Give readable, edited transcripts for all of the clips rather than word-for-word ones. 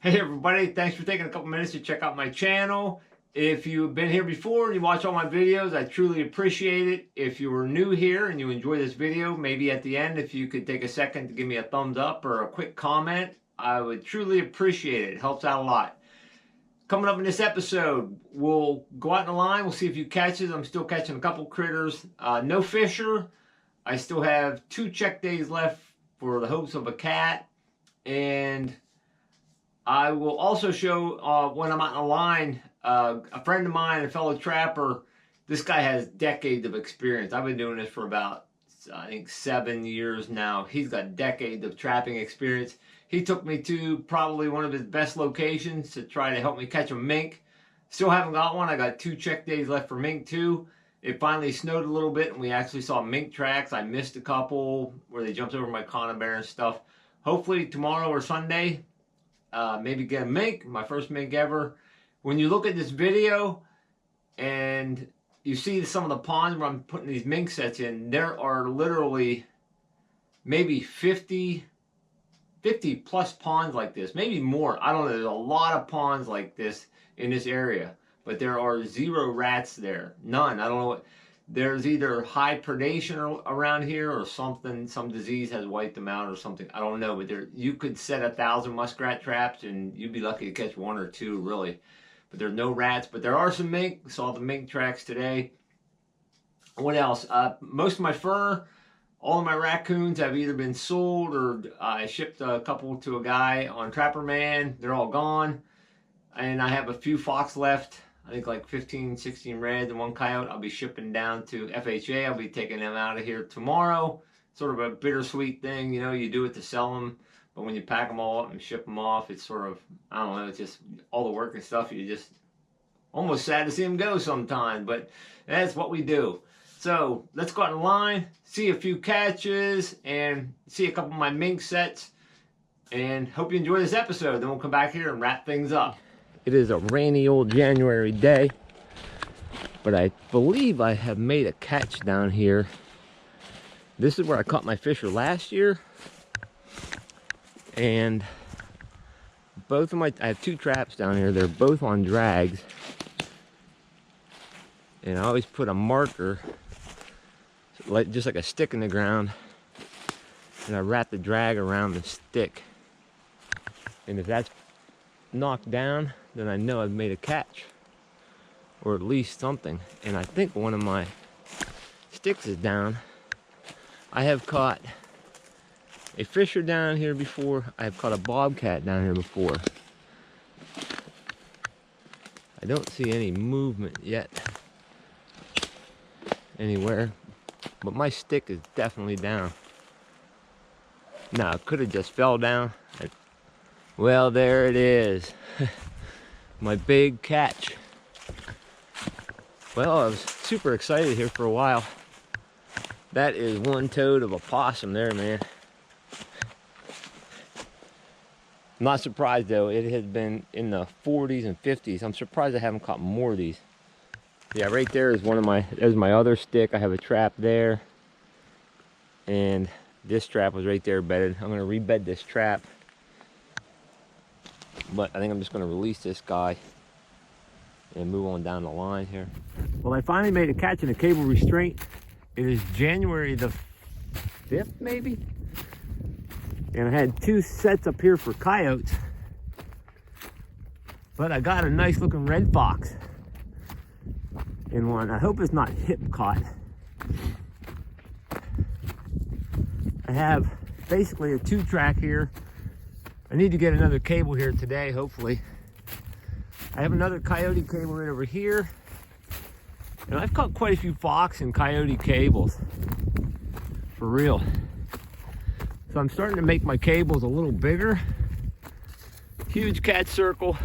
Hey everybody, thanks for taking a couple minutes to check out my channel. If you've been here before and you watch all my videos, I truly appreciate it. If you are new here and you enjoy this video, maybe at the end if you could take a second to give me a thumbs up or a quick comment, I would truly appreciate it. It helps out a lot. Coming up in this episode, we'll go out in the line, we'll see a few catches. I'm still catching a couple critters. No fisher. I still have 2 check days left for the hopes of a cat. And I will also show when I'm out in the line, a friend of mine, a fellow trapper. This guy has decades of experience. I've been doing this for about, I think, 7 years now. He's got decades of trapping experience. He took me to probably one of his best locations to try to help me catch a mink. Still haven't got one. I got 2 check days left for mink too. It finally snowed a little bit and we actually saw mink tracks. I missed a couple where they jumped over my conibear and stuff. Hopefully tomorrow or Sunday, maybe get a mink, my first mink ever. When you look at this video and you see some of the ponds where I'm putting these mink sets in, there are literally maybe 50 plus ponds like this, maybe more. I don't know, there's a lot of ponds like this in this area, but there are 0 rats there, none. I don't know what, there's either high predation around here or something, some disease has wiped them out or something. I don't know, but there, you could set 1,000 muskrat traps and you'd be lucky to catch 1 or 2 really. But there's no rats, but there are some mink. Saw the mink tracks today. What else? Most of my fur, all of my raccoons have either been sold or I shipped a couple to a guy on Trapper Man. They're all gone. And I have a few fox left. I think like 15, 16 reds and 1 coyote. I'll be shipping down to FHA. I'll be taking them out of here tomorrow. Sort of a bittersweet thing, you know, you do it to sell them, but when you pack them all up and ship them off, it's sort of, I don't know, it's just all the work and stuff. You just almost sad to see them go sometimes, but that's what we do. So let's go out in line, see a few catches, and see a couple of my mink sets, and hope you enjoy this episode. Then we'll come back here and wrap things up. It is a rainy old January day, but I believe I have made a catch down here. This is where I caught my fisher last year, and both of I have 2 traps down here. They're both on drags, and I always put a marker, just like a stick in the ground, and I wrap the drag around the stick, and if that's knocked down, then I know I've made a catch, or at least something. And I think one of my sticks is down. I have caught a fisher down here before. I have caught a bobcat down here before. I don't see any movement yet anywhere, but my stick is definitely down. Now, it could have just fell down. Well, there it is. My big catch. Well, I was super excited here for a while. That is 1 toad of a possum there, man. I'm not surprised though, it has been in the 40s and 50s. I'm surprised I haven't caught more of these. Yeah, right there is there's my other stick. I have a trap there. And this trap was right there bedded. I'm gonna rebed this trap. But I think I'm just going to release this guy and move on down the line here. Well, I finally made a catch in a cable restraint. It is January the 5th, maybe? And I had 2 sets up here for coyotes. But I got a nice looking red fox in one. I hope it's not hip caught. I have basically a 2 track here. I need to get another cable here today, hopefully. I have another coyote cable right over here. And I've caught quite a few fox and coyote cables, for real. So I'm starting to make my cables a little bigger. Huge catch circle.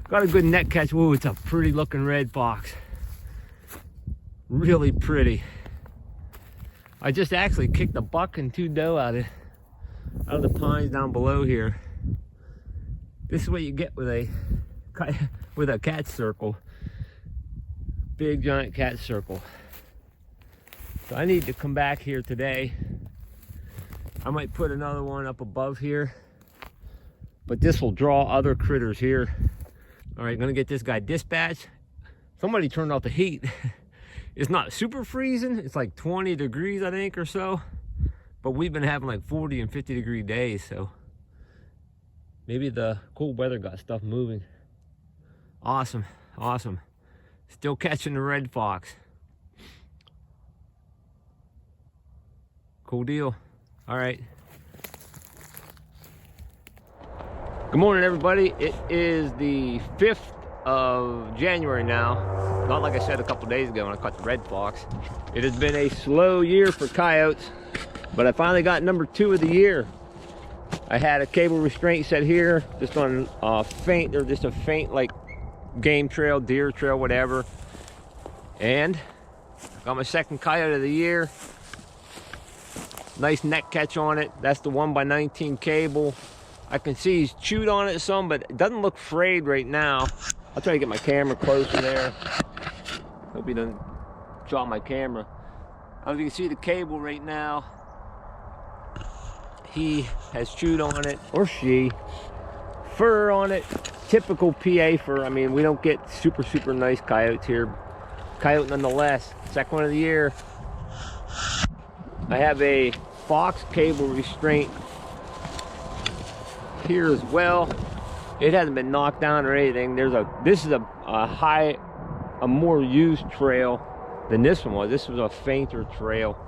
Got a good net catch. Ooh, it's a pretty looking red fox. Really pretty. I just actually kicked a buck and 2 doe out of the pines down below here. This is what you get with a catch circle. Big giant catch circle. So I need to come back here today. I might put another one up above here but this will draw other critters here. All right, gonna get this guy dispatched. Somebody turned off the heat. It's not super freezing. It's like 20 degrees, I think, or so. But we've been having like 40 and 50 degree days, so maybe the cold weather got stuff moving. Awesome, awesome. Still catching the red fox. Cool deal. All right. Good morning, everybody. It is the 5th of January now. Not like I said a couple days ago when I caught the red fox. It has been a slow year for coyotes, but I finally got number 2 of the year. I had a cable restraint set here, just on faint, or just a faint like game trail, deer trail, whatever. And got my second coyote of the year. Nice neck catch on it. That's the 1x19 cable. I can see he's chewed on it some, but it doesn't look frayed right now. I'll try to get my camera closer there. Hope he doesn't drop my camera. As you can see the cable right now, he has chewed on it, or she. Fur on it, typical PA fur. I mean, we don't get super nice coyotes here. Coyote nonetheless, second one of the year. I have a Fox cable restraint here as well. It hasn't been knocked down or anything. This is a more used trail than this one was. This was a fainter trail.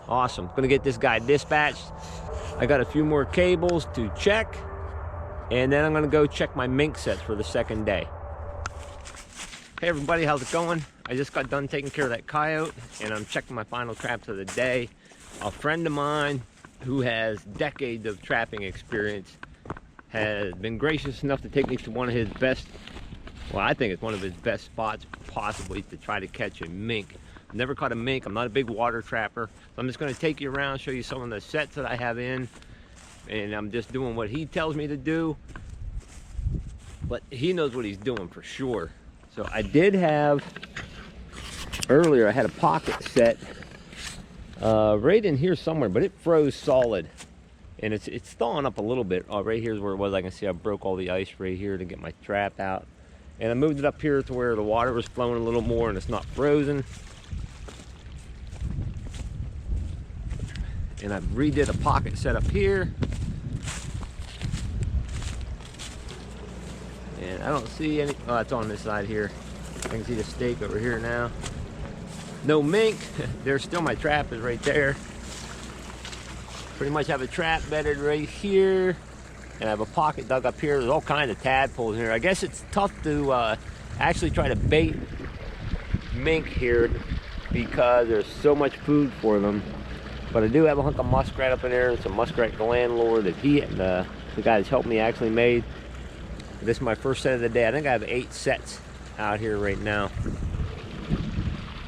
Awesome. Gonna get this guy dispatched. I got a few more cables to check, and then I'm gonna go check my mink sets for the second day. Hey everybody, how's it going? I just got done taking care of that coyote, and I'm checking my final traps of the day. A friend of mine who has decades of trapping experience has been gracious enough to take me to one of his best, well, I think it's one of his best spots possibly to try to catch a mink. I've never caught a mink. I'm not a big water trapper, so I'm just going to take you around, show you some of the sets that I have in, and I'm just doing what he tells me to do, but he knows what he's doing for sure. So I did have, earlier I had a pocket set right in here somewhere, but it froze solid, and it's thawing up a little bit. Oh, right here's where it was. I can see I broke all the ice right here to get my trap out, and I moved it up here to where the water was flowing a little more and it's not frozen. And I redid a pocket set up here, and I don't see any. Oh, it's on this side here. I can see the stake over here now. No mink. There's still my trap is right there. Pretty much have a trap bedded right here, and I have a pocket dug up here. There's all kinds of tadpoles in here. I guess it's tough to actually try to bait mink here because there's so much food for them. But I do have a hunk of muskrat up in there. It's a muskrat landlord that he and the guy that's helped me actually made. This is my first set of the day. I think I have 8 sets out here right now.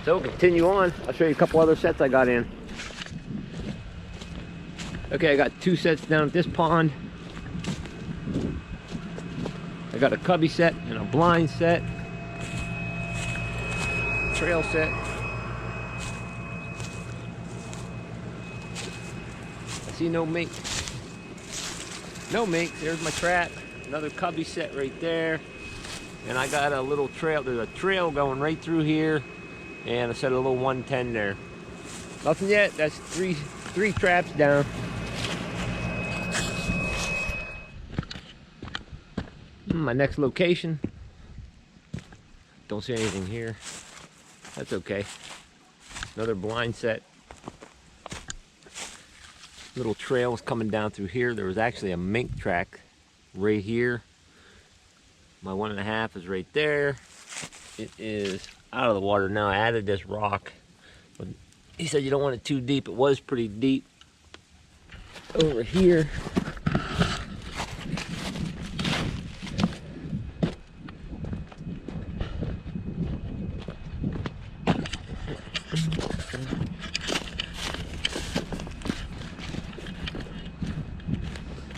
So we'll continue on. I'll show you a couple other sets I got in. Okay, I got 2 sets down at this pond. I got a cubby set and a blind set. Trail set. I see no mink. No mink. There's my trap. Another cubby set right there. And I got a little trail. There's a trail going right through here. And I set a little 110 there. Nothing yet. That's three traps down. My next location. Don't see anything here. That's okay. Another blind set. Little trails coming down through here. There was actually a mink track right here. My 1.5 is right there. It is out of the water now. I added this rock, but he said you don't want it too deep. It was pretty deep over here.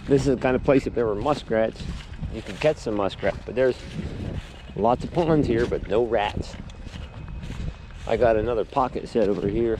This is the kind of place, if there were muskrats, you can catch some muskrat, but there's lots of ponds here, but no rats. I got another pocket set over here.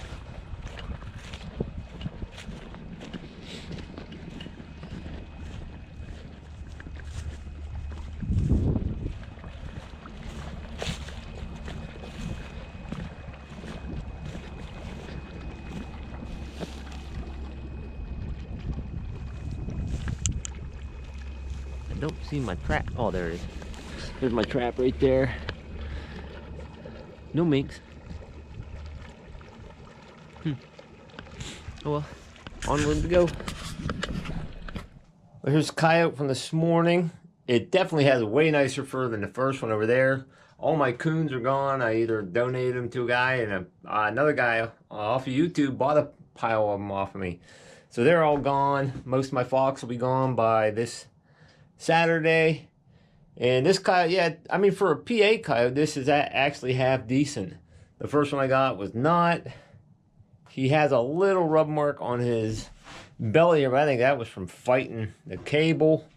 don't see my trap. Oh, there it is. There's my trap right there. No minks. Oh well, onward we go. Well, here's a coyote from this morning. It definitely has a way nicer fur than the first one over there. All my coons are gone. I either donated them to a guy, and another guy off of YouTube bought a pile of them off of me. So they're all gone. Most of my fox will be gone by this Saturday. And this coyote, yeah, I mean, for a PA coyote, this is actually half decent. The first one I got was not. He has a little rub mark on his belly here, but I think that was from fighting the cable.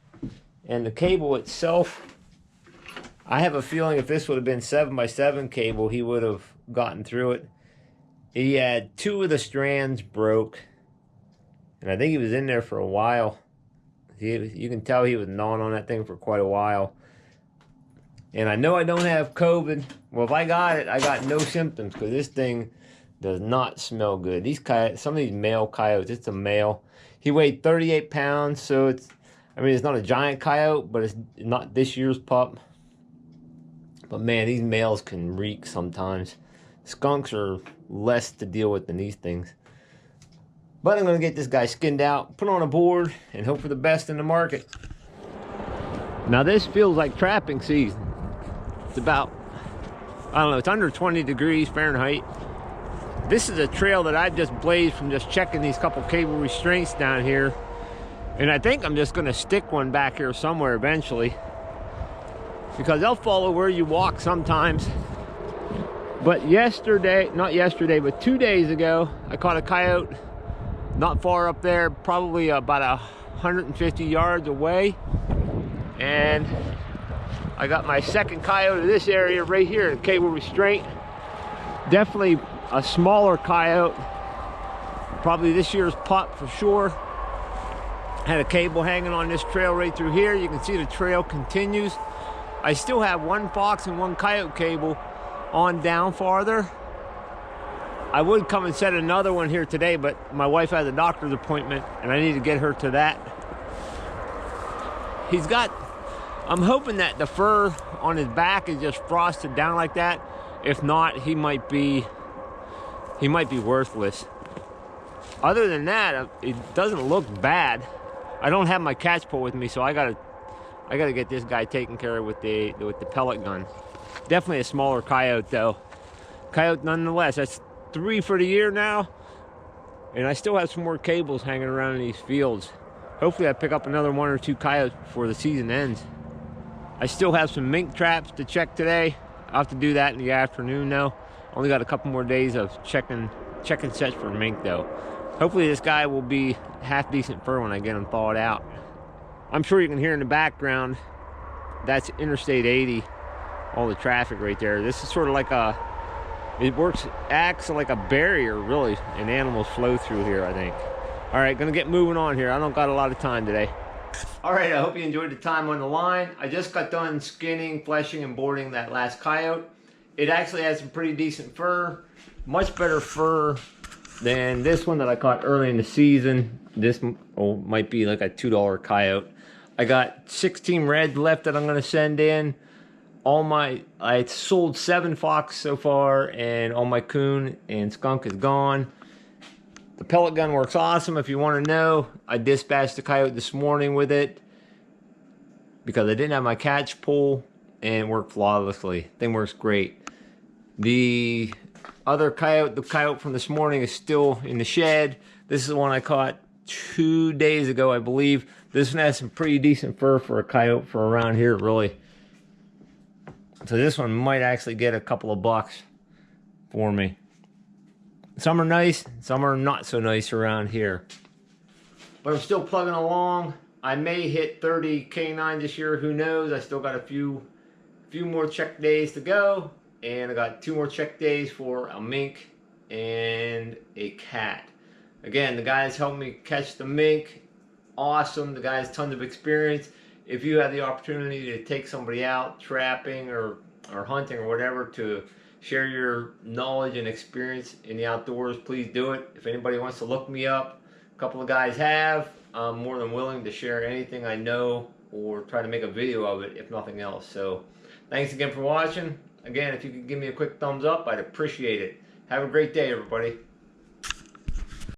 And the cable itself, I have a feeling if this would have been 7x7 cable, he would have gotten through it. He had 2 of the strands broke, and I think he was in there for a while. You can tell he was gnawing on that thing for quite a while. And I know I don't have COVID. Well, if I got it, I got no symptoms, because this thing does not smell good. These coyotes, some of these male coyotes, it's a male. He weighed 38 pounds, so it's, I mean, it's not a giant coyote, but it's not this year's pup. But man, these males can reek sometimes. Skunks are less to deal with than these things. But I'm going to get this guy skinned out, put on a board, and hope for the best in the market. Now this feels like trapping season. It's about, I don't know, it's under 20 degrees Fahrenheit. This is a trail that I've just blazed from just checking these couple cable restraints down here. And I think I'm just going to stick one back here somewhere eventually, because they'll follow where you walk sometimes. But yesterday, not yesterday, but 2 days ago, I caught a coyote not far up there, probably about 150 yards away. And I got my second coyote in this area right here in cable restraint. Definitely a smaller coyote, probably this year's pup for sure. Had a cable hanging on this trail right through here. You can see the trail continues. I still have 1 fox and 1 coyote cable on down farther. I would come and set another one here today, but my wife has a doctor's appointment and I need to get her to that. He's got, I'm hoping that the fur on his back is just frosted down like that. If not, he might be worthless. Other than that, it doesn't look bad. I don't have my catch pole with me, so I gotta get this guy taken care of with the pellet gun. Definitely a smaller coyote though. Coyote nonetheless. That's 3 for the year now, and I still have some more cables hanging around in these fields. Hopefully I pick up another 1 or 2 coyotes before the season ends. I still have some mink traps to check today. I'll have to do that in the afternoon though. Only got a couple more days of checking sets for mink though. Hopefully this guy will be half decent fur when I get him thawed out. I'm sure you can hear in the background, that's Interstate 80, all the traffic right there. This is sort of like acts like a barrier really, and animals flow through here, I think. All right, gonna get moving on here. I don't got a lot of time today. All right, I hope you enjoyed the time on the line. I just got done skinning, fleshing, and boarding that last coyote. It actually has some pretty decent fur, much better fur than this one that I caught early in the season. This might be like a $2 coyote. I got 16 reds left that I'm gonna send in. I sold 7 fox so far, and all my coon and skunk is gone. The pellet gun works awesome. If you want to know, I dispatched the coyote this morning with it because I didn't have my catch pole, and it worked flawlessly. Thing works great. The other coyote, the coyote from this morning, is still in the shed. This is the one I caught 2 days ago, I believe. This one has some pretty decent fur for a coyote for around here, really. So this one might actually get a couple of bucks for me. Some are nice, some are not so nice around here. But I'm still plugging along. I may hit 30 K9 this year, who knows? I still got a few more check days to go. And I got 2 more check days for a mink and a cat. Again, the guys helped me catch the mink. Awesome. The guy has tons of experience. If you have the opportunity to take somebody out trapping or hunting or whatever to share your knowledge and experience in the outdoors, please do it. If anybody wants to look me up, a couple of guys have. I'm more than willing to share anything I know or try to make a video of it, if nothing else. So thanks again for watching. Again, if you could give me a quick thumbs up, I'd appreciate it. Have a great day, everybody.